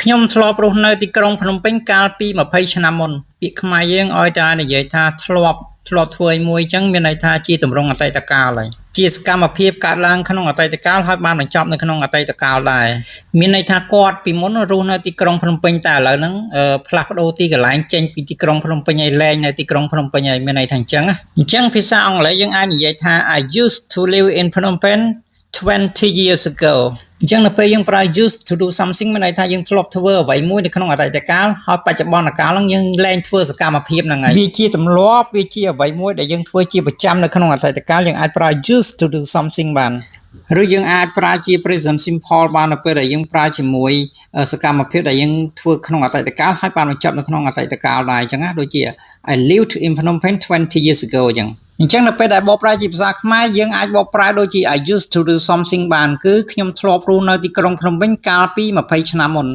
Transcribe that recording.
ខ្ញុំធ្លាប់រស់នៅទីក្រុងភ្នំពេញកាលពី20ឆ្នាំមុនពាក្យខ្មែរយើងឲ្យតែនិយាយថាធ្លាប់ធ្វើឲ្យមួយអញ្ចឹងមានន័យថាជាទម្រង់អតីតកាលហើយជាសកម្មភាពកើតឡើងក្នុងអតីតកាលហើយបានបញ្ចប់នៅក្នុងអតីតកាលដែរមានន័យថាគាត់ពីមុនរស់នៅទីក្រុងភ្នំពេញតែឥឡូវហ្នឹងផ្លាស់ប្ដូរទីកន្លែងចេញពីទីក្រុងភ្នំពេញឲ្យលែងនៅទីក្រុងភ្នំពេញហើយមានន័យថាអញ្ចឹងភាសាអង់គ្លេសយើងអាចនិយាយថា I used to live in Phnom Penh 20 years ago អញ្ចឹងនៅពេលយើងប្រើ used to do something មានន័យថាយើងធ្លាប់ធ្វើអ្វីមួយនៅក្នុងអតីតកាលហើយបច្ចុប្បន្នកាលហ្នឹងយើងលែងធ្វើសកម្មភាពហ្នឹងហើយវាជាទម្លាប់វាជាអ្វីមួយដែលយើងធ្វើជាប្រចាំនៅក្នុងអតីតកាលយើងអាចប្រើ used to do something បានឬយើងអាចប្រើជា present simple បាននៅពេលដែលយើងប្រើជាមួយសកម្មភាពដែលយើងធ្វើក្នុងអតីតកាលហើយបានបញ្ចប់នៅក្នុងអតីតកាលដែរអញ្ចឹងណាដូចជា I lived in Phnom Penh 20 years ago អញ្ចឹងនៅពេលដែលបកប្រែជាភាសាខ្មែរយើងអាចបកប្រែដូចជា I used to do something បានគឺខ្ញុំធ្លាប់រស់នៅទីក្រុងភ្នំពេញកាលពី20ឆ្នាំមុន